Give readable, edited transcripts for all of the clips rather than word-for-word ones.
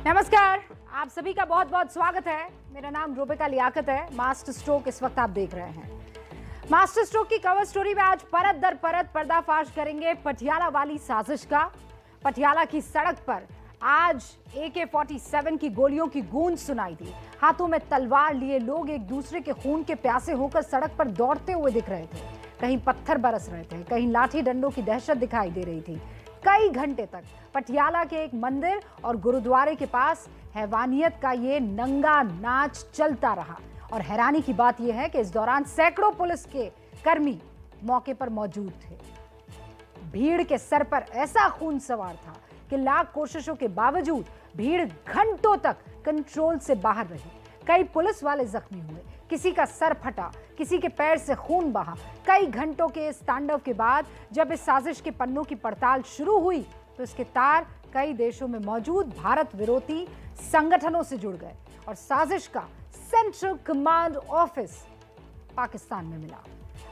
नमस्कार, आप सभी का बहुत बहुत स्वागत है। मेरा नाम रूबिका लियाकत है। मास्टर स्ट्रोक इस वक्त आप देख रहे हैं। मास्टर स्ट्रोक की कवर स्टोरी में आज परत दर परत पर्दाफाश करेंगे पटियाला वाली साजिश का। पटियाला की सड़क पर आज AK-47 की गोलियों की गूंज सुनाई दी। हाथों में तलवार लिए लोग एक दूसरे के खून के प्यासे होकर सड़क पर दौड़ते हुए दिख रहे थे। कहीं पत्थर बरस रहे थे, कहीं लाठी डंडों की दहशत दिखाई दे रही थी। कई घंटे तक पटियाला के एक मंदिर और गुरुद्वारे के पास हैवानियत का ये नंगा नाच चलता रहा। और हैरानी की बात यह है कि इस दौरान सैकड़ों पुलिस के कर्मी मौके पर मौजूद थे। भीड़ के सर पर ऐसा खून सवार था कि लाख कोशिशों के बावजूद भीड़ घंटों तक कंट्रोल से बाहर रही। कई पुलिस वाले जख्मी हुए, किसी का सर फटा, किसी के पैर से खून बहा। कई घंटों के इस तांडव के बाद जब इस साजिश के पन्नों की पड़ताल शुरू हुई तो इसके तार कई देशों में मौजूद भारत विरोधी संगठनों से जुड़ गए और साजिश का सेंट्रल कमांड ऑफिस पाकिस्तान में मिला।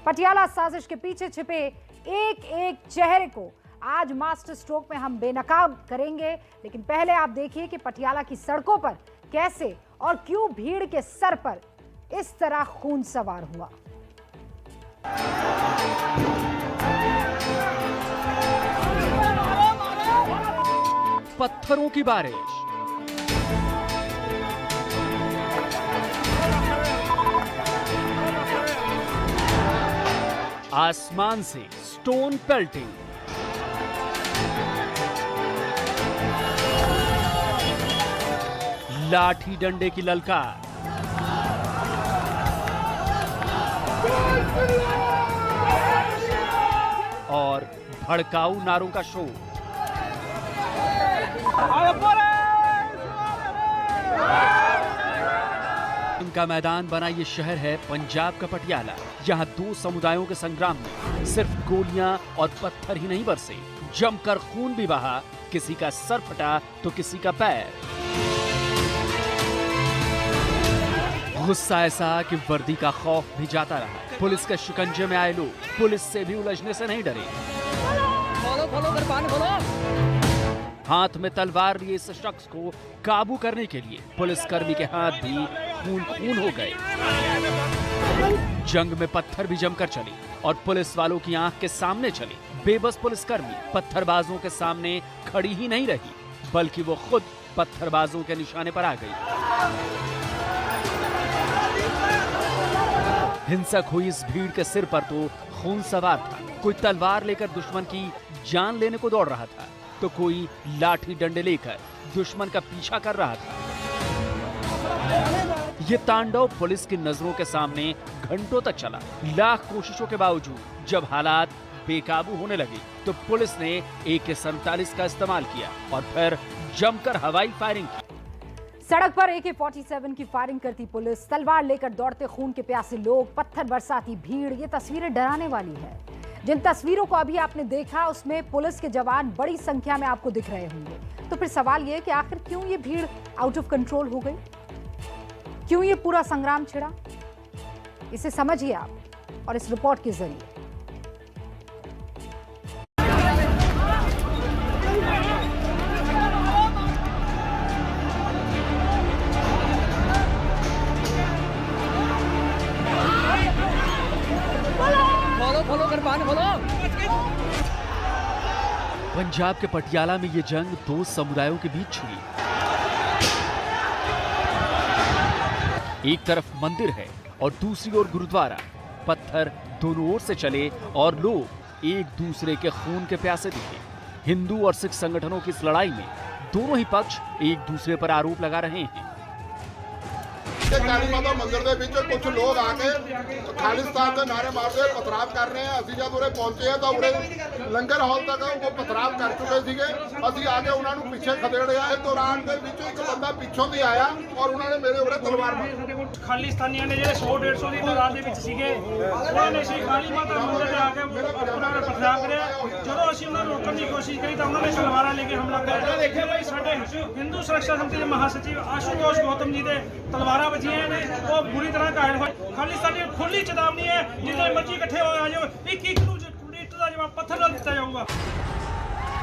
पटियाला साजिश के पीछे छिपे एक एक चेहरे को आज मास्टर स्ट्रोक में हम बेनकाब करेंगे। लेकिन पहले आप देखिए कि पटियाला की सड़कों पर कैसे और क्यों भीड़ के सर पर इस तरह खून सवार हुआ। पत्थरों की बारिश, आसमान से स्टोन पेल्टिंग, लाठी डंडे की ललकार, और भड़काऊ नारों का शोर। इनका मैदान बना ये शहर है पंजाब का पटियाला। यहाँ दो समुदायों के संग्राम में सिर्फ गोलियां और पत्थर ही नहीं बरसे, जमकर खून भी बहा। किसी का सर फटा तो किसी का पैर। गुस्सा ऐसा कि वर्दी का खौफ भी जाता रहा। पुलिस के शिकंजे में आए लोग पुलिस से भी उलझने से नहीं डरे। हाथ में तलवार लिए इस शख्स को काबू करने के लिए पुलिसकर्मी के हाथ भी खून खून हो गए। जंग में पत्थर भी जमकर चली और पुलिस वालों की आंख के सामने चली। बेबस पुलिसकर्मी पत्थरबाजों के सामने खड़ी ही नहीं रही, बल्कि वो खुद पत्थरबाजों के निशाने पर आ गई। हिंसक हुई इस भीड़ के सिर पर तो खून सवार था। कोई तलवार लेकर दुश्मन की जान लेने को दौड़ रहा था, तो कोई लाठी डंडे लेकर दुश्मन का पीछा कर रहा था। ये तांडव पुलिस की नजरों के सामने घंटों तक चला। लाख कोशिशों के बावजूद जब हालात बेकाबू होने लगे तो पुलिस ने AK-47 का इस्तेमाल किया और फिर जमकर हवाई फायरिंग की। सड़क पर AK-47 की फायरिंग करती पुलिस, तलवार लेकर दौड़ते खून के प्यासे लोग, पत्थर बरसाती भीड़। ये तस्वीरें डराने वाली है। जिन तस्वीरों को अभी आपने देखा उसमें पुलिस के जवान बड़ी संख्या में आपको दिख रहे होंगे। तो फिर सवाल ये है कि आखिर क्यों ये भीड़ आउट ऑफ कंट्रोल हो गई, क्यों ये पूरा संग्राम छिड़ा? इसे समझिए आप और इस रिपोर्ट के जरिए। पंजाब के पटियाला में ये जंग दो समुदायों के बीच छिड़ी। एक तरफ मंदिर है और दूसरी ओर गुरुद्वारा। पत्थर दोनों ओर से चले और लोग एक दूसरे के खून के प्यासे दिखे। हिंदू और सिख संगठनों की इस लड़ाई में दोनों ही पक्ष एक दूसरे पर आरोप लगा रहे हैं। काली माता मंदिर ਦੇ ਵਿੱਚ ਕੁਝ ਲੋਕ ਆ ਕੇ ਖਾਲਿਸਤਾਨ ਦੇ ਨਾਰੇ ਮਾਰਦੇ ਪਥਰਾਵ ਕਰ ਰਹੇ ਆ। ਅਸੀਂ ਜਦ ਉਰੇ ਪਹੁੰਚੇ ਆ ਤਾਂ ਉਰੇ ਲੰਗਰ ਹਾਲ ਤੱਕ ਉਹ ਪਥਰਾਵ ਕਰ ਚੁੱਕੇ ਸੀਗੇ। ਅਸੀਂ ਆ ਕੇ ਉਹਨਾਂ ਨੂੰ ਪਿੱਛੇ ਖਦੇੜਿਆ। ਇਸ ਦੌਰਾਨ ਦੇ ਵਿੱਚ ਇੱਕ ਬੰਦਾ ਪਿੱਛੋਂ ਦੀ ਆਇਆ ਔਰ ਉਹਨਾਂ ਨੇ ਮੇਰੇ ਉਰੇ ਤਲਵਾਰ ਮਾਰੀ। ਖਾਲਿਸਤਾਨੀਆਂ ਨੇ ਜਿਹੜੇ 100-150 ਦੀ ਤਾਦਾਦ ਦੇ ਵਿੱਚ ਸੀਗੇ ਉਹਨਾਂ ਨੇ ਸ਼੍ਰੀ ਕਾਲੀ ਮਾਤਾ ਮੰਦਿਰ ਤੇ ਆ ਕੇ ਉਹਨਾਂ ਨੇ ਪਥਰਾਵ ਕਰਿਆ। ਜਦੋਂ ਅਸੀਂ ਉਹਨਾਂ ਨੂੰ ਰੋਕਣ ਦੀ ਕੋਸ਼ਿਸ਼ ਕੀਤੀ ਤਾਂ ਉਹਨਾਂ ਨੇ ਤਲਵਾਰਾਂ ਲੈ ਕੇ ਹਮਲਾ ਕਰਿਆ। ਦੇਖਿਆ ਭਾਈ ਸਾਡੇ ਹਿੰਦੂ ਸੁਰੱਖਿਆ ਸਮਿਤੀ ਦੇ ਮਹਾਸਚਿਵ ਆਸ਼ੂਤੋਸ਼ ਗੌਤਮ ਜੀ ਦੇ ਤਲਵਾਰਾਂ वो बुरी तरह घायल हुए। खालिस्तानी खुली चेतावनी है, जितने मर्जी इकट्ठे हो आ जाओ, एक-एक का जवाब पत्थर डाल दिया जाऊंगा।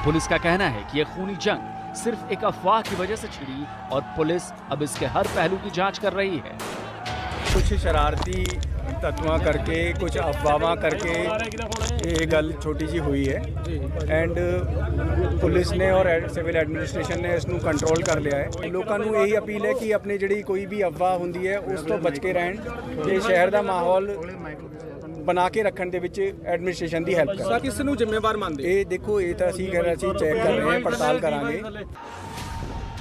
पुलिस का कहना है कि यह खूनी जंग सिर्फ एक अफवाह की वजह से छिड़ी और पुलिस अब इसके हर पहलू की जांच कर रही है। कुछ शरारती तत्व करके कुछ अफवाह करके ये गल छोटी जी हुई है एंड पुलिस ने और सिविल एडमिनिस्ट्रेशन ने इसनू कंट्रोल कर लिया है। लोगों को यही अपील है कि अपनी जिहड़ी कोई भी अफवाह हुंदी है उस तो बच के रहन ते शहर का माहौल बना के रखने दे विच एडमिनिस्ट्रेशन की हेल्प कर। किस नूं जिम्मेवार मानदे? ये देखो ये तो असीं चेक कर रहे हैं, पड़ताल करांगे।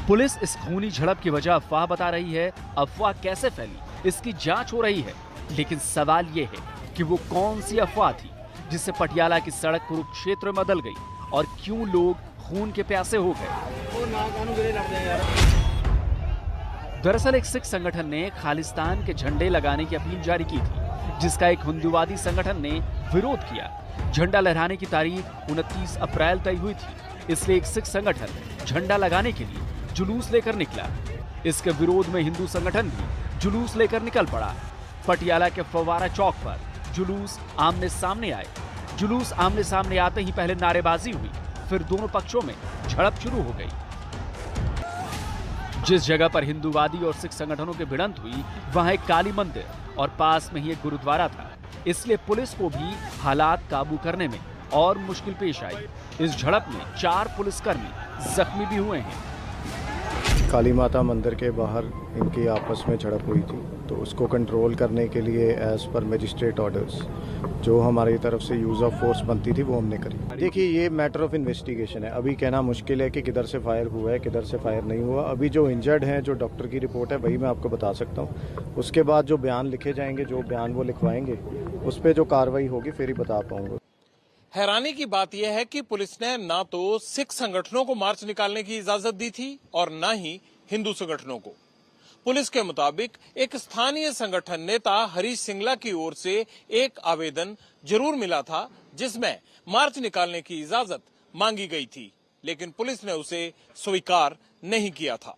पुलिस इस खूनी झड़प की वजह अफवाह बता रही है। अफवाह कैसे फैली इसकी जांच हो रही है, लेकिन सवाल ये है कि वो कौन सी अफवाह थी जिससे पटियाला की सड़क कुरुक्षेत्र में बदल गई और क्यों लोग खून के प्यासे हो गए। दरअसल एक सिख संगठन ने खालिस्तान के झंडे लगाने की अपील जारी की थी, जिसका एक हिंदूवादी संगठन ने विरोध किया। झंडा लहराने की तारीख 29 अप्रैल तय हुई थी, इसलिए एक सिख संगठन झंडा लगाने के लिए जुलूस लेकर निकला। इसके विरोध में हिंदू संगठन भी जुलूस लेकर निकल पड़ा। पटियाला के फव्वारा चौक पर जुलूस आमने सामने आए। जुलूस आमने सामने आते ही पहले नारेबाजी हुई, फिर दोनों पक्षों में झड़प शुरू हो गई। जिस जगह पर हिंदूवादी और सिख संगठनों की भिड़ंत हुई वहां एक काली मंदिर और पास में ही एक गुरुद्वारा था, इसलिए पुलिस को भी हालात काबू करने में और मुश्किल पेश आई। इस झड़प में 4 पुलिसकर्मी जख्मी भी हुए हैं। काली माता मंदिर के बाहर इनकी आपस में झड़प हुई थी, तो उसको कंट्रोल करने के लिए एज पर मजिस्ट्रेट ऑर्डर्स जो हमारी तरफ से यूज़ ऑफ फोर्स बनती थी वो हमने करी। देखिए ये मैटर ऑफ इन्वेस्टिगेशन है, अभी कहना मुश्किल है कि किधर से फायर हुआ है किधर से फायर नहीं हुआ। अभी जो इंजर्ड हैं, जो डॉक्टर की रिपोर्ट है वही मैं आपको बता सकता हूँ। उसके बाद जो बयान लिखे जाएंगे, जो बयान वो लिखवाएंगे, उस पर जो कार्रवाई होगी फिर ही बता पाऊंगा। हैरानी की बात यह है कि पुलिस ने ना तो सिख संगठनों को मार्च निकालने की इजाजत दी थी और ना ही हिंदू संगठनों को। पुलिस के मुताबिक एक स्थानीय संगठन नेता हरीश सिंगला की ओर से एक आवेदन जरूर मिला था जिसमें मार्च निकालने की इजाजत मांगी गई थी, लेकिन पुलिस ने उसे स्वीकार नहीं किया था।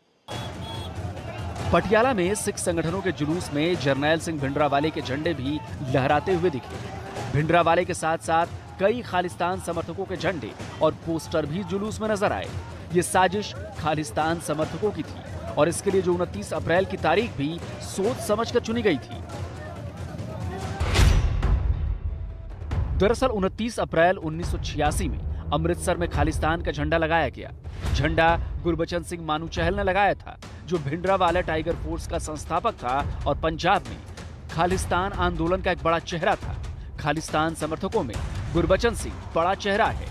पटियाला में सिख संगठनों के जुलूस में जरनैल सिंह भिंडरावाले के झंडे भी लहराते हुए दिखे। भिंडरावाले के साथ साथ कई खालिस्तान समर्थकों के झंडे और पोस्टर भी जुलूस में नजर आए। ये साजिश खालिस्तान समर्थकों की थी और इसके लिए जो 29 अप्रैल की तारीख भी सोच समझ कर चुनी गई थी। दरअसल 29 अप्रैल 1986 में अमृतसर में खालिस्तान का झंडा लगाया गया। झंडा गुरबचन सिंह मानू चहल ने लगाया था, जो भिंडरावाला टाइगर फोर्स का संस्थापक था और पंजाब में खालिस्तान आंदोलन का एक बड़ा चेहरा था। खालिस्तान समर्थकों में गुरबचन सिंह बड़ा चेहरा है।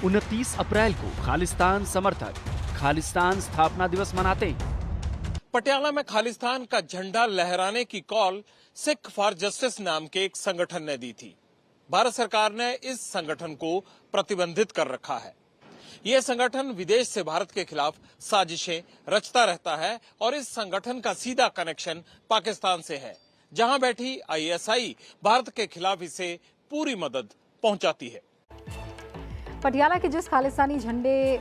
29 अप्रैल को खालिस्तान समर्थक खालिस्तान स्थापना दिवस मनाते हैं। पटियाला में खालिस्तान का झंडा लहराने की कॉल सिख फॉर जस्टिस नाम के एक संगठन ने दी थी। भारत सरकार ने इस संगठन को प्रतिबंधित कर रखा है। यह संगठन विदेश से भारत के खिलाफ साजिशें रचता रहता है और इस संगठन का सीधा कनेक्शन पाकिस्तान से है, जहां बैठी ISI भारत के खिलाफ इसे पूरी मदद पहुंचाती है। पटियाला के जिस खालिस्तानी झंडे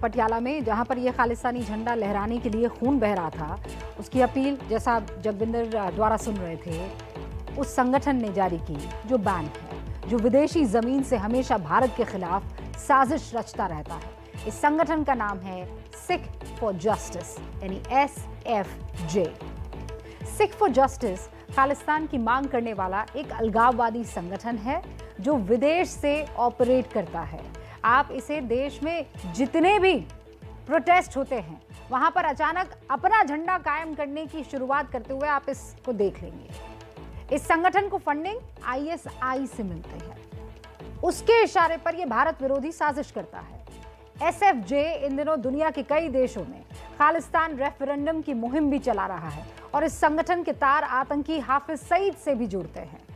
पटियाला में जहां पर यह खालिस्तानी झंडा लहराने के लिए खून बह रहा था, उसकी अपील जैसा आप जगविंदर द्वारा सुन रहे थे, उस संगठन ने जारी की जो बैन है, जो विदेशी जमीन से हमेशा भारत के खिलाफ साजिश रचता रहता है। इस संगठन का नाम है सिख फॉर जस्टिस यानी SFJ। Sikh for justice Khalistan की मांग करने वाला एक अलगाववादी संगठन है जो विदेश से ऑपरेट करता है। आप इसे देश में जितने भी प्रोटेस्ट होते हैं वहां पर अचानक अपना झंडा कायम करने की शुरुआत करते हुए आप इसको देख लेंगे। इस संगठन को फंडिंग ISI से मिलती है। उसके इशारे पर यह भारत विरोधी साजिश करता है। SFJ इन दिनों दुनिया के कई देशों में खालिस्तान रेफरेंडम की मुहिम भी चला रहा है और इस संगठन के तार आतंकी हाफिज सईद से भी जुड़ते हैं।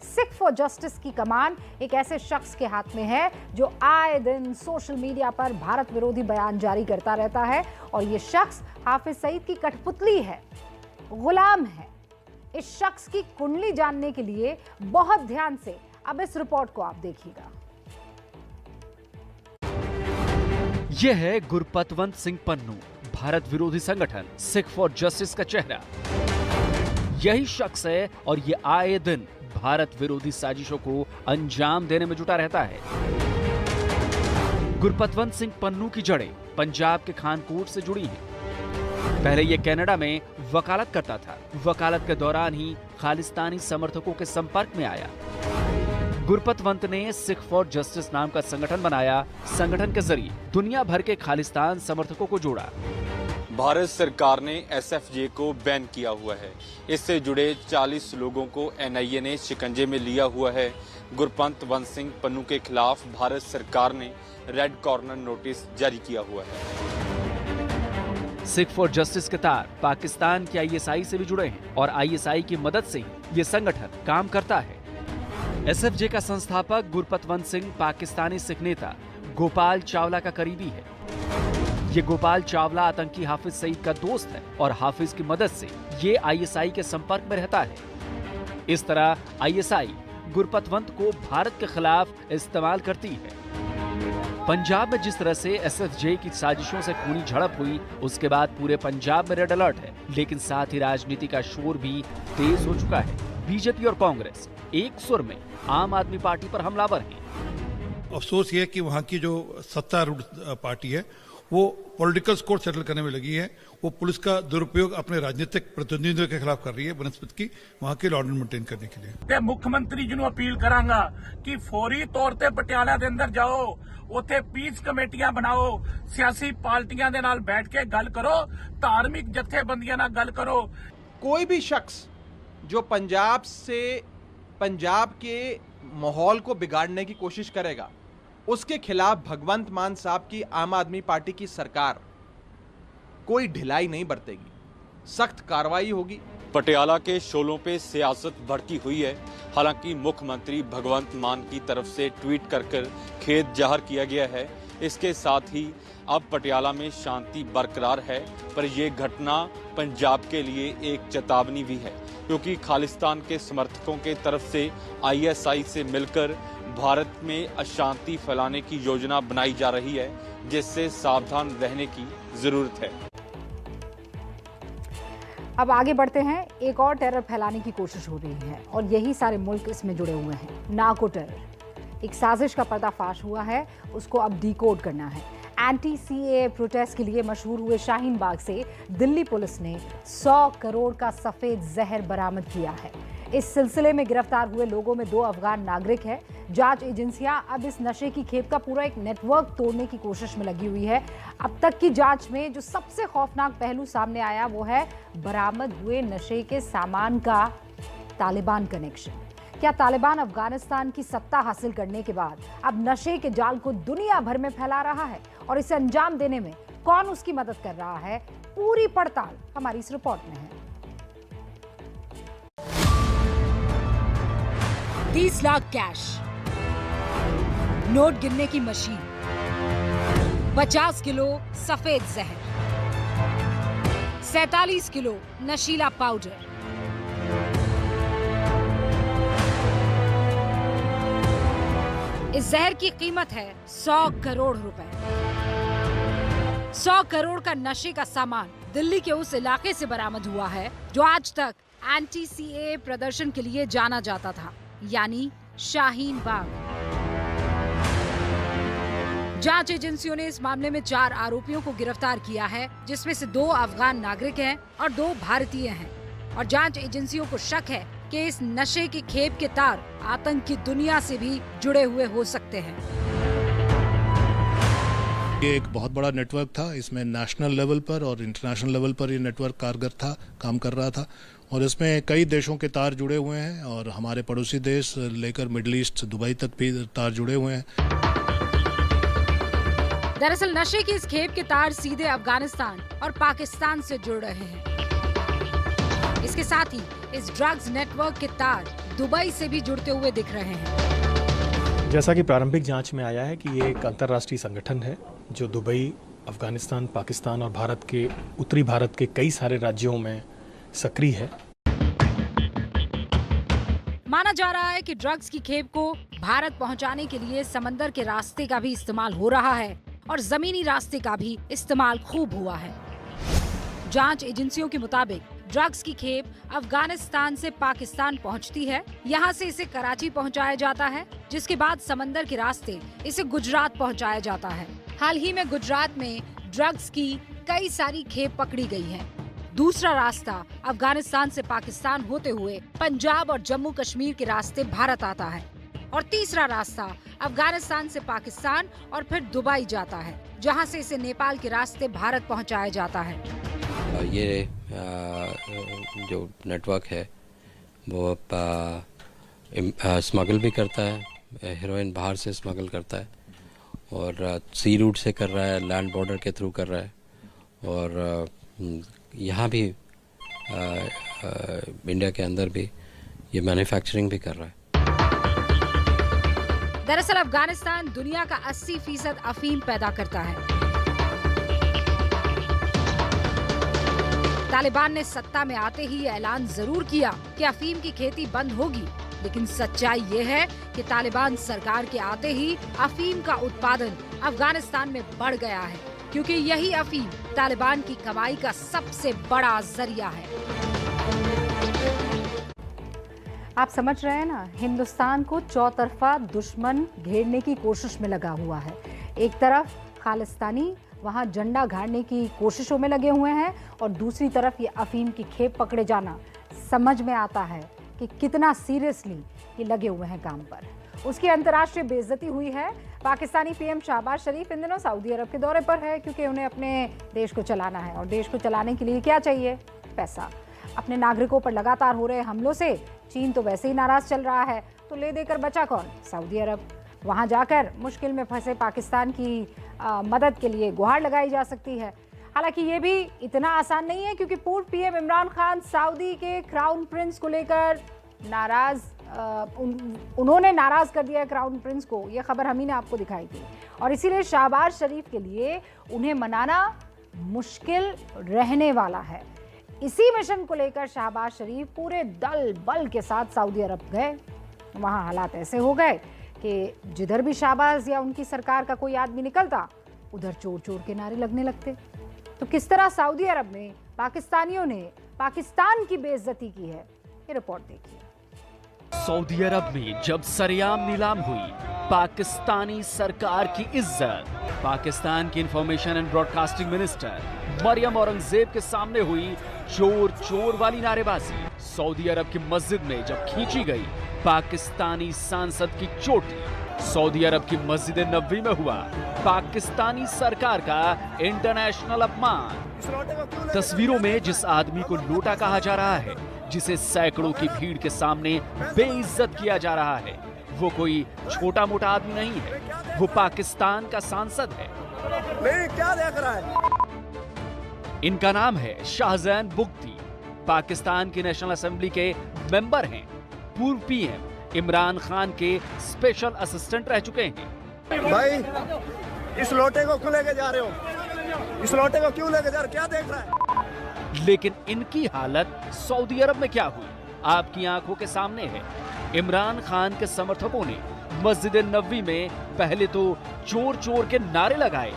सिख फॉर जस्टिस की कमान एक ऐसे शख्स के हाथ में है जो आए दिन सोशल मीडिया पर भारत विरोधी बयान जारी करता रहता है और ये शख्स हाफिज सईद की कठपुतली है, गुलाम है। इस शख्स की कुंडली जानने के लिए बहुत ध्यान से अब इस रिपोर्ट को आप देखिएगा। यह है गुरपतवंत सिंह पन्नू, भारत विरोधी संगठन सिख फॉर जस्टिस का चेहरा। यही शख्स है और ये आए दिन भारत विरोधी साजिशों को अंजाम देने में जुटा रहता है। गुरपतवंत सिंह पन्नू की जड़ें पंजाब के खानकोट से जुड़ी हैं। पहले ये कनाडा में वकालत करता था। वकालत के दौरान ही खालिस्तानी समर्थकों के संपर्क में आया। गुरपतवंत ने सिख फॉर जस्टिस नाम का संगठन बनाया। संगठन के जरिए दुनिया भर के खालिस्तान समर्थकों को जोड़ा। भारत सरकार ने एसएफजे को बैन किया हुआ है। इससे जुड़े 40 लोगों को एनआईए ने शिकंजे में लिया हुआ है। गुरपतवंत सिंह पन्नू के खिलाफ भारत सरकार ने रेड कॉर्नर नोटिस जारी किया हुआ है। सिख फॉर जस्टिस के तार पाकिस्तान के आईएसआई से भी जुड़े हैं और आईएसआई की मदद से ही ये संगठन काम करता है। एसएफजे का संस्थापक गुरपतवंत सिंह पाकिस्तानी सिख नेता गोपाल चावला का करीबी है। ये गोपाल चावला आतंकी हाफिज सईद का दोस्त है और हाफिज की मदद से ये आईएसआई के संपर्क में रहता है। इस तरह आईएसआई गुरपतवंत को भारत के खिलाफ इस्तेमाल करती है। पंजाब में जिस तरह से एसएफजे की साजिशों से खूनी झड़प हुई, उसके बाद पूरे पंजाब में रेड अलर्ट है, लेकिन साथ ही राजनीति का शोर भी तेज हो चुका है। बीजेपी और कांग्रेस एक सुर में आम आदमी पार्टी पर हमलावर हैं। अफसोस ये है कि वहाँ की जो सत्तारूढ़ पार्टी है वो पॉलिटिकल स्कोर सेटल करने में लगी है। वो पुलिस का दुरुपयोग अपने राजनीतिक प्रतिनिधियों के खिलाफ कर रही है बनस्पत की वहाँ के लॉ एंड मेंटेन करने के लिए। मुख्यमंत्री जी ਨੂੰ अपील करांगा कि फौरी तौर ते पटियाला ਦੇ ਅੰਦਰ ਜਾਓ, ਉੱਥੇ ਪੀਸ ਕਮੇਟੀਆਂ ਬਣਾਓ, ਸਿਆਸੀ ਪਾਰਟੀਆਂ ਦੇ ਨਾਲ बैठ के गल करो, धार्मिक जत्थेबंदियां ਨਾਲ गल करो। कोई भी शख्स जो पंजाब के माहौल को बिगाड़ने की कोशिश करेगा, उसके खिलाफ भगवंत मान साहब की आम आदमी पार्टी की सरकार कोई ढिलाई नहीं बरतेगी, सख्त कार्रवाई होगी। पटियाला के शोलों पे सियासत भड़की हुई है। हालांकि मुख्यमंत्री भगवंत मान की तरफ से ट्वीट कर खेद जाहिर किया गया है। इसके साथ ही अब पटियाला में शांति बरकरार है, पर यह घटना पंजाब के लिए एक चेतावनी भी है, क्योंकि खालिस्तान के समर्थकों के तरफ से आईएसआई से मिलकर भारत में अशांति फैलाने की योजना बनाई जा रही है, जिससे सावधान रहने की जरूरत है। अब आगे बढ़ते हैं। एक और टेरर फैलाने की कोशिश हो रही है और यही सारे मुल्क इसमें जुड़े हुए हैं। नार्को टेरर एक साजिश का पर्दाफाश हुआ है, उसको अब डिकोड करना है। एंटी सीएए प्रोटेस्ट के लिए मशहूर हुए शाहीन बाग से दिल्ली पुलिस ने 100 करोड़ का सफेद जहर बरामद किया है। इस सिलसिले में गिरफ्तार हुए लोगों में 2 अफगान नागरिक हैं। जांच एजेंसियां अब इस नशे की खेप का पूरा एक नेटवर्क तोड़ने की कोशिश में लगी हुई है। अब तक की जांच में जो सबसे खौफनाक पहलू सामने आया वो है बरामद हुए नशे के सामान का तालिबान कनेक्शन। क्या तालिबान अफगानिस्तान की सत्ता हासिल करने के बाद अब नशे के जाल को दुनिया भर में फैला रहा है और इसे अंजाम देने में कौन उसकी मदद कर रहा है? पूरी पड़ताल हमारी इस रिपोर्ट में है। 30 लाख कैश, नोट गिनने की मशीन, 50 किलो सफेद जहर, 47 किलो नशीला पाउडर, इस जहर की कीमत है 100 करोड़ रुपए। 100 करोड़ का नशे का सामान दिल्ली के उस इलाके से बरामद हुआ है जो आज तक एंटी सीएए प्रदर्शन के लिए जाना जाता था, यानी शाहीन बाग। जांच एजेंसियों ने इस मामले में 4 आरोपियों को गिरफ्तार किया है, जिसमें से 2 अफगान नागरिक हैं और 2 भारतीय हैं। और जांच एजेंसियों को शक है कि इस नशे की खेप के तार आतंक की दुनिया से भी जुड़े हुए हो सकते हैं। ये एक बहुत बड़ा नेटवर्क था। इसमें नेशनल लेवल पर और इंटरनेशनल लेवल पर ये नेटवर्क कारगर था, काम कर रहा था और इसमें कई देशों के तार जुड़े हुए हैं और हमारे पड़ोसी देश लेकर मिडिल ईस्ट दुबई तक भी तार जुड़े हुए हैं। दरअसल नशे की इस खेप के तार सीधे अफगानिस्तान और पाकिस्तान से जुड़ रहे हैं। इसके साथ ही इस ड्रग्स नेटवर्क के तार दुबई से भी जुड़ते हुए दिख रहे हैं। जैसा कि प्रारंभिक जांच में आया है कि ये एक अंतर्राष्ट्रीय संगठन है जो दुबई, अफगानिस्तान, पाकिस्तान और भारत के उत्तरी भारत के कई सारे राज्यों में सक्रिय है। माना जा रहा है कि ड्रग्स की खेप को भारत पहुंचाने के लिए समंदर के रास्ते का भी इस्तेमाल हो रहा है और जमीनी रास्ते का भी इस्तेमाल खूब हुआ है। जांच एजेंसियों के मुताबिक ड्रग्स की खेप अफगानिस्तान से पाकिस्तान पहुंचती है। यहां से इसे कराची पहुंचाया जाता है, जिसके बाद समंदर के रास्ते इसे गुजरात पहुंचाया जाता है। हाल ही में गुजरात में ड्रग्स की कई सारी खेप पकड़ी गई है। दूसरा रास्ता अफगानिस्तान से पाकिस्तान होते हुए पंजाब और जम्मू कश्मीर के रास्ते भारत आता है और तीसरा रास्ता अफगानिस्तान से पाकिस्तान और फिर दुबई जाता है, जहां से इसे नेपाल के रास्ते भारत पहुंचाया जाता है। ये जो नेटवर्क है वो स्मगल भी करता है, हेरोइन बाहर से स्मगल करता है और सी रूट से कर रहा है, लैंड बॉर्डर के थ्रू कर रहा है और यहाँ भी इंडिया के अंदर भी ये मैन्युफैक्चरिंग भी कर रहा है। दरअसल अफगानिस्तान दुनिया का 80% अफीम पैदा करता है। तालिबान ने सत्ता में आते ही ऐलान जरूर किया कि अफीम की खेती बंद होगी, लेकिन सच्चाई ये है कि तालिबान सरकार के आते ही अफीम का उत्पादन अफगानिस्तान में बढ़ गया है, क्योंकि यही अफीम तालिबान की कमाई का सबसे बड़ा जरिया है। आप समझ रहे हैं ना, हिंदुस्तान को चौतरफा दुश्मन घेरने की कोशिश में लगा हुआ है। एक तरफ खालिस्तानी वहां झंडा गाड़ने की कोशिशों में लगे हुए हैं और दूसरी तरफ ये अफीम की खेप पकड़े जाना। समझ में आता है कि कितना सीरियसली ये लगे हुए हैं काम पर। उसकी अंतर्राष्ट्रीय बेइज्जती हुई है। पाकिस्तानी पीएम शहबाज शरीफ इन दिनों सऊदी अरब के दौरे पर है, क्योंकि उन्हें अपने देश को चलाना है और देश को चलाने के लिए क्या चाहिए? पैसा। अपने नागरिकों पर लगातार हो रहे हमलों से चीन तो वैसे ही नाराज चल रहा है, तो ले देकर बचा कौन? सऊदी अरब। वहां जाकर मुश्किल में फंसे पाकिस्तान की मदद के लिए गुहार लगाई जा सकती है। हालांकि ये भी इतना आसान नहीं है, क्योंकि पूर्व पीएम इमरान खान सऊदी के क्राउन प्रिंस को लेकर नाराज उन्होंने नाराज कर दिया क्राउन प्रिंस को। यह खबर हम ही ने आपको दिखाई थी और इसीलिए शहबाज शरीफ के लिए उन्हें मनाना मुश्किल रहने वाला है। इसी मिशन को लेकर शहबाज शरीफ पूरे दल बल के साथ सऊदी अरब गए। वहां हालात ऐसे हो गए कि जिधर भी शहबाज या उनकी सरकार का कोई आदमी निकलता, उधर चोर चोर के नारे लगने लगते। तो किस तरह सऊदी अरब में पाकिस्तानियों ने पाकिस्तान की बेइज्जती की है, ये रिपोर्ट देखिए। सऊदी अरब में जब सरेआम नीलाम हुई पाकिस्तानी सरकार की इज्जत, पाकिस्तान की information and broadcasting minister Maryam Aurangzeb के सामने हुई चोर चोर वाली नारेबाजी। सऊदी अरब की मस्जिद में जब खींची गई पाकिस्तानी सांसद की चोटी, सऊदी अरब की मस्जिद नबवी में हुआ पाकिस्तानी सरकार का इंटरनेशनल अपमान। तस्वीरों में जिस आदमी को लोटा कहा जा रहा है, जिसे सैकड़ों की भीड़ के सामने बेइज्जत किया जा रहा है, वो कोई छोटा मोटा आदमी नहीं है, वो पाकिस्तान का सांसद है। नहीं, क्या देख रहा है? इनका नाम है शाहजैन बुख्ती। पाकिस्तान की नेशनल असेंबली के मेंबर हैं। पूर्व पीएम इमरान खान के स्पेशल असिस्टेंट रह चुके हैं। भाई, इस लोटे को क्यों लेके जा रहे हो? इस लोटे को क्यों लेके जा रहे हो? क्या देख रहा है? लेकिन इनकी हालत सऊदी अरब में क्या हुई, आपकी आंखों के सामने है। इमरान खान के समर्थकों ने मस्जिद नबवी में पहले तो चोर चोर के नारे लगाए,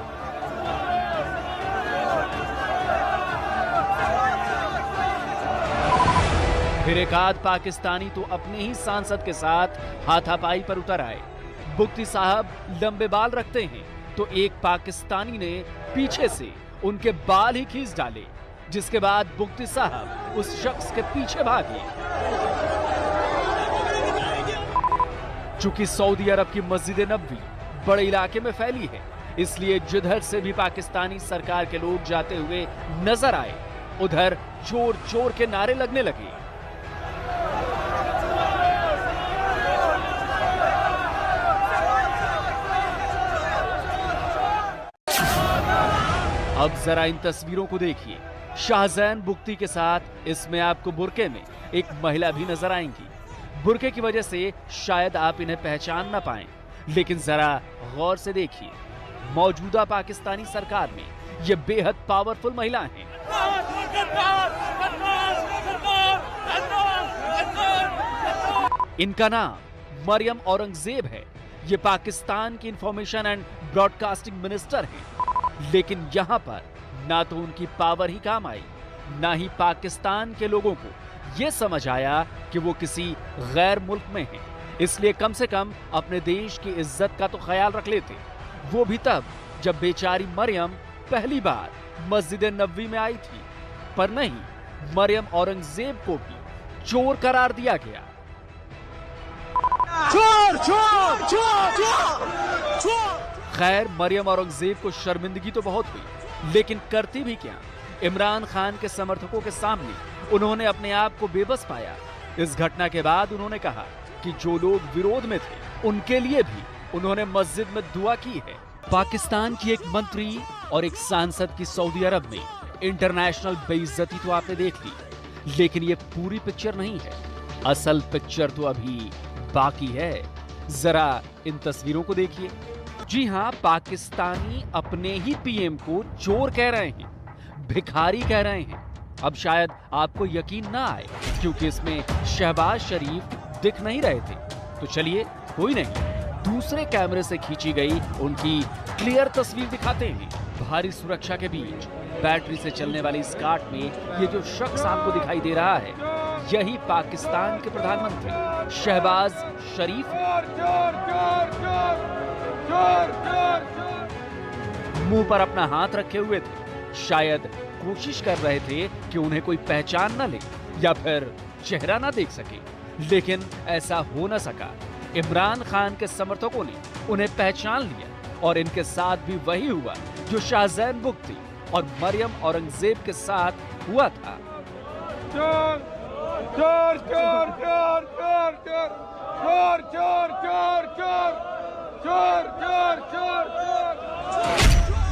फिर एक आध पाकिस्तानी तो अपने ही सांसद के साथ हाथापाई पर उतर आए। बुख्ती साहब लंबे बाल रखते हैं, तो एक पाकिस्तानी ने पीछे से उनके बाल ही खींच डाले, जिसके बाद बुख्ती साहब उस शख्स के पीछे भागे। चूंकि सऊदी अरब की मस्जिद नबवी बड़े इलाके में फैली है, इसलिए जिधर से भी पाकिस्तानी सरकार के लोग जाते हुए नजर आए, उधर चोर चोर के नारे लगने लगे। अब जरा इन तस्वीरों को देखिए। शाहजैन बुख्ती के साथ इसमें आपको बुर्के में एक महिला भी नजर आएंगी। बुर्के की वजह से शायद आप इन्हें पहचान ना पाएं, लेकिन जरा गौर से देखिए, मौजूदा पाकिस्तानी सरकार में ये बेहद पावरफुल महिला हैं। इनका नाम मरियम औरंगजेब है। ये पाकिस्तान की इंफॉर्मेशन एंड ब्रॉडकास्टिंग मिनिस्टर हैं। लेकिन यहाँ पर ना तो उनकी पावर ही काम आई, ना ही पाकिस्तान के लोगों को ये समझ आया कि वो किसी गैर मुल्क में हैं। इसलिए कम से कम अपने देश की इज्जत का तो ख्याल रख लेते, वो भी तब जब बेचारी मरियम पहली बार मस्जिद नबवी में आई थी, पर नहीं, मरियम औरंगजेब को भी चोर करार दिया गया। चोर चोर चोर चोर चोर। खैर, मरियम औरंगजेब को शर्मिंदगी तो बहुत हुई, लेकिन करती भी क्या। इमरान खान के समर्थकों के सामने उन्होंने अपने आप को बेबस पाया। इस घटना के बाद उन्होंने कहा कि जो लोग विरोध में थे उनके लिए भी उन्होंने मस्जिद में दुआ की है। पाकिस्तान की एक मंत्री और एक सांसद की सऊदी अरब में इंटरनेशनल बेइज्जती तो आपने देख ली, लेकिन ये पूरी पिक्चर नहीं है। असल पिक्चर तो अभी बाकी है। जरा इन तस्वीरों को देखिए। जी हां, पाकिस्तानी अपने ही पीएम को चोर कह रहे हैं, भिखारी कह रहे हैं। अब शायद आपको यकीन ना आए क्योंकि इसमें शहबाज शरीफ दिख नहीं रहे थे। तो चलिए, कोई नहीं, दूसरे कैमरे से खींची गई उनकी क्लियर तस्वीर दिखाते हैं। भारी सुरक्षा के बीच बैटरी से चलने वाली इस कार में ये जो शख्स आपको दिखाई दे रहा है, यही पाकिस्तान के प्रधानमंत्री शहबाज शरीफ मुंह पर अपना हाथ रखे हुए थे। शायद कोशिश कर रहे थे कि उन्हें कोई पहचान न ले या फिर चेहरा ना देख सके, लेकिन ऐसा हो न सका। इमरान खान के समर्थकों ने उन्हें पहचान लिया और इनके साथ भी वही हुआ जो शाहजैन बुख्ती और मरियम औरंगजेब के साथ हुआ था। चोर चोर चोर चोर चोर चोर चोर चोर चोर चोर चोर चोर चोर।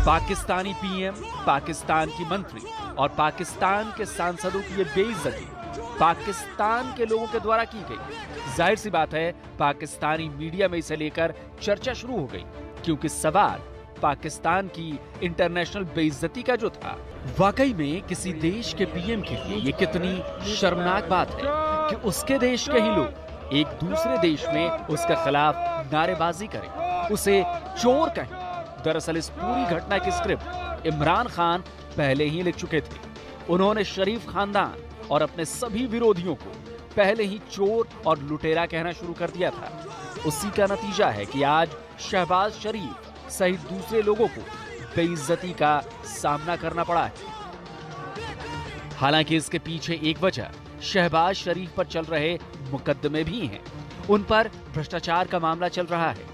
पाकिस्तानी पीएम, पाकिस्तान की मंत्री और पाकिस्तान के सांसदों की ये बेइज्जती पाकिस्तान के लोगों के द्वारा की गई। जाहिर सी बात है, पाकिस्तानी मीडिया में इसे लेकर चर्चा शुरू हो गई, क्योंकि सवाल पाकिस्तान की इंटरनेशनल बेइज्जती का जो था, वाकई में किसी देश के पीएम के लिए ये कितनी शर्मनाक बात है कि उसके देश के ही लोग एक दूसरे देश में उसके खिलाफ नारेबाजी करें, उसे चोर कहें। दरअसल इस पूरी घटना की स्क्रिप्ट इमरान खान पहले ही लिख चुके थे। उन्होंने शरीफ खानदान और अपने सभी विरोधियों को पहले ही चोर और लुटेरा कहना शुरू कर दिया था। उसी का नतीजा है कि आज शहबाज शरीफ सहित दूसरे लोगों को बेइज्जती का सामना करना पड़ा है। हालांकि इसके पीछे एक वजह शहबाज शरीफ पर चल रहे मुकदमे भी हैं। उन पर भ्रष्टाचार का मामला चल रहा है,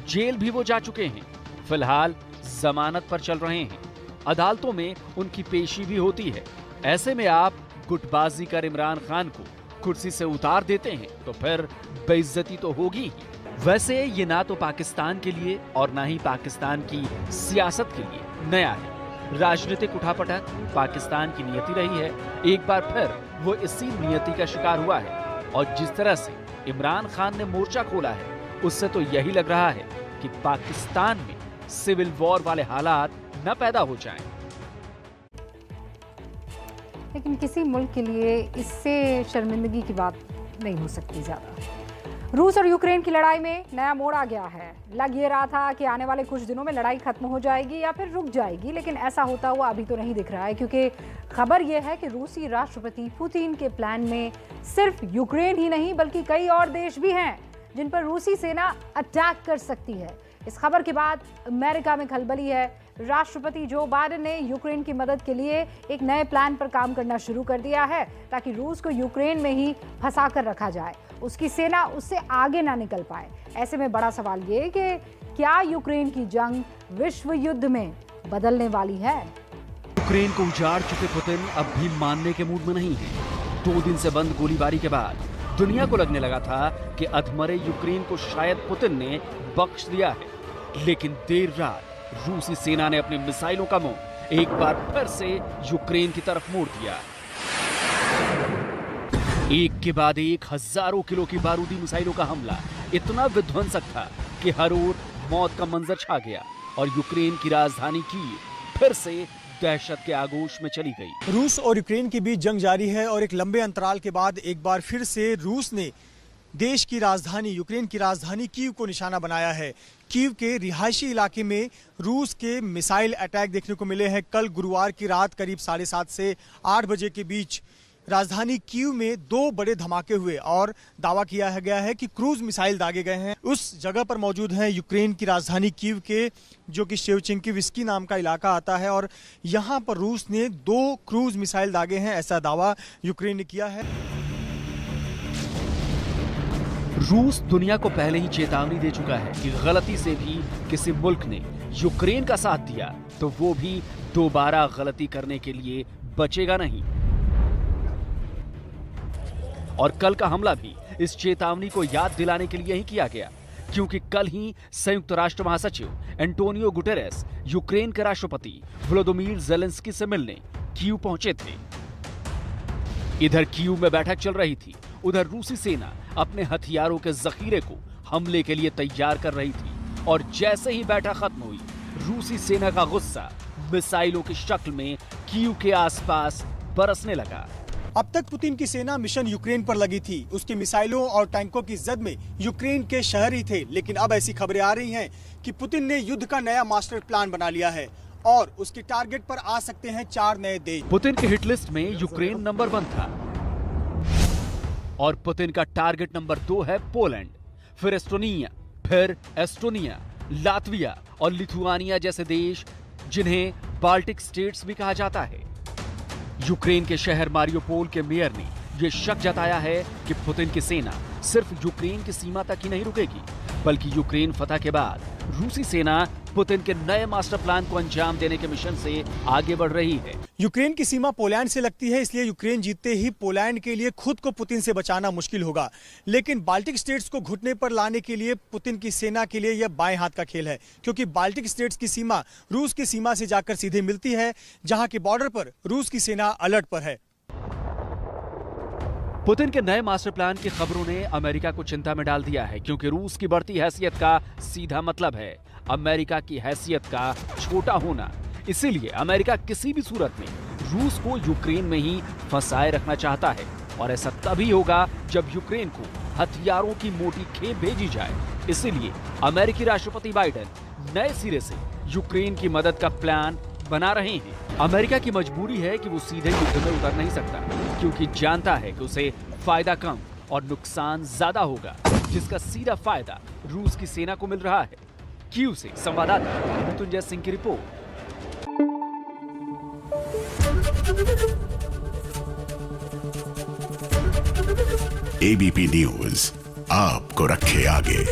जेल भी वो जा चुके हैं, फिलहाल जमानत पर चल रहे हैं, अदालतों में उनकी पेशी भी होती है। ऐसे में आप गुटबाजी कर इमरान खान को कुर्सी से उतार देते हैं तो फिर बेइज्जती तो होगी ही। वैसे ये ना तो पाकिस्तान के लिए और ना ही पाकिस्तान की सियासत के लिए नया है। राजनीतिक उठापटक पाकिस्तान की नियति रही है। एक बार फिर वो इसी नियति का शिकार हुआ है और जिस तरह से इमरान खान ने मोर्चा खोला है, उससे तो यही लग रहा है कि पाकिस्तान में सिविल वॉर वाले हालात न पैदा हो जाएं। लेकिन किसी मुल्क के लिए इससे शर्मिंदगी की बात नहीं हो सकती ज्यादा। रूस और यूक्रेन की लड़ाई में नया मोड़ आ गया है। लग ये रहा था कि आने वाले कुछ दिनों में लड़ाई खत्म हो जाएगी या फिर रुक जाएगी, लेकिन ऐसा होता हुआ अभी तो नहीं दिख रहा है, क्योंकि खबर यह है कि रूसी राष्ट्रपति पुतिन के प्लान में सिर्फ यूक्रेन ही नहीं बल्कि कई और देश भी हैं जिन पर रूसी सेना अटैक कर सकती है। इस खबर के बाद अमेरिका में खलबली है। राष्ट्रपति जो बाइडेन ने यूक्रेन की मदद के लिए एक नए प्लान पर काम करना शुरू कर दिया है ताकि रूस को यूक्रेन में ही फंसा कर रखा जाए, उसकी सेना उससे आगे ना निकल पाए। ऐसे में बड़ा सवाल ये कि क्या यूक्रेन की जंग विश्व युद्ध में बदलने वाली है? यूक्रेन को उजाड़ चुके पुतिन अब भी मानने के मूड में नहीं है। 2 दिन से बंद गोलीबारी के बाद दुनिया को लगने लगा था कि अधमरे यूक्रेन को शायद पुतिन ने बख्श दिया है, लेकिन देर रात रूसी सेना ने अपनी मिसाइलों का मुंह एक बार फिर से यूक्रेन की तरफ मोड़ दिया। एक के बाद एक हजारों किलो की बारूदी मिसाइलों का हमला इतना विध्वंसक था कि हर ओर मौत का मंजर छा गया और यूक्रेन की राजधानी कीव फिर से दहशत के आगोश में चली गई। रूस और यूक्रेन के बीच जंग जारी है और एक लंबे अंतराल के बाद एक बार फिर से रूस ने देश की राजधानी, यूक्रेन की राजधानी कीव को निशाना बनाया है। कीव के रिहायशी इलाके में रूस के मिसाइल अटैक देखने को मिले हैं। कल गुरुवार की रात करीब 7:30 से 8 बजे के बीच राजधानी कीव में 2 बड़े धमाके हुए और दावा किया गया है कि क्रूज मिसाइल दागे गए हैं। उस जगह पर मौजूद हैं यूक्रेन की राजधानी कीव के, जो कि शेवचिंकीविस्की नाम का इलाका आता है, और यहाँ पर रूस ने 2 क्रूज मिसाइल दागे हैं, ऐसा दावा यूक्रेन ने किया है। रूस दुनिया को पहले ही चेतावनी दे चुका है कि गलती से भी किसी मुल्क ने यूक्रेन का साथ दिया तो वो भी दोबारा गलती करने के लिए बचेगा नहीं। और कल का हमला भी इस चेतावनी को याद दिलाने के लिए ही किया गया, क्योंकि कल ही संयुक्त राष्ट्र महासचिव एंटोनियो गुटेरेस यूक्रेन के राष्ट्रपति वोलोदिमीर ज़ेलेंस्की से मिलने कीव पहुंचे थे। इधर कीव में बैठक चल रही थी, उधर रूसी सेना अपने हथियारों के जखीरे को हमले के लिए तैयार कर रही थी। और जैसे ही बैठक खत्म हुई, रूसी सेना का गुस्सा मिसाइलों की शक्ल में कीव के आसपास बरसने लगा। अब तक पुतिन की सेना मिशन यूक्रेन पर लगी थी, उसके मिसाइलों और टैंकों की जद में यूक्रेन के शहर ही थे। लेकिन अब ऐसी खबरें आ रही हैं कि पुतिन ने युद्ध का नया मास्टर प्लान बना लिया है और उसके टारगेट पर आ सकते हैं 4 नए देश। पुतिन की हिट लिस्ट में यूक्रेन नंबर 1 था और पुतिन का टारगेट नंबर 2 है पोलैंड, फिर एस्टोनिया, फिर एस्टोनिया, लातविया और लिथुआनिया जैसे देश, जिन्हें बाल्टिक स्टेट्स भी कहा जाता है। यूक्रेन के शहर मारियोपोल के मेयर ने यह शक जताया है कि पुतिन की सेना सिर्फ यूक्रेन की सीमा तक ही नहीं रुकेगी, बल्कि यूक्रेन फतह के बाद रूसी सेना पुतिन के नए मास्टर प्लान को अंजाम देने के मिशन से आगे बढ़ रही है। यूक्रेन की सीमा पोलैंड से लगती है, इसलिए यूक्रेन जीतते ही पोलैंड के लिए खुद को पुतिन से बचाना मुश्किल होगा। लेकिन बाल्टिक स्टेट्स को घुटने पर लाने के लिए पुतिन की सेना के लिए यह बाएं हाथ का खेल है, क्योंकि बाल्टिक स्टेट्स की सीमा रूस की सीमा से जाकर सीधे मिलती है, जहां के बॉर्डर पर रूस की सेना अलर्ट पर है। पुतिन के नए मास्टर प्लान की खबरों ने अमेरिका को चिंता में डाल दिया है, क्योंकि रूस की बढ़ती हैसियत का सीधा मतलब है अमेरिका की हैसियत का छोटा होना। इसीलिए अमेरिका किसी भी सूरत में रूस को यूक्रेन में ही फंसाए रखना चाहता है, और ऐसा तभी होगा जब यूक्रेन को हथियारों की मोटी खेप भेजी जाए। इसीलिए अमेरिकी राष्ट्रपति बाइडेन नए सिरे से यूक्रेन की मदद का प्लान बना रहे हैं। अमेरिका की मजबूरी है कि वो सीधे युद्ध में उतर नहीं सकता, क्योंकि जानता है कि उसे फायदा कम और नुकसान ज्यादा होगा, जिसका सीधा फायदा रूस की सेना को मिल रहा है। कीव से संवाददाता मृत्युंजय सिंह की रिपोर्ट। एबीपी न्यूज आपको रखे आगे।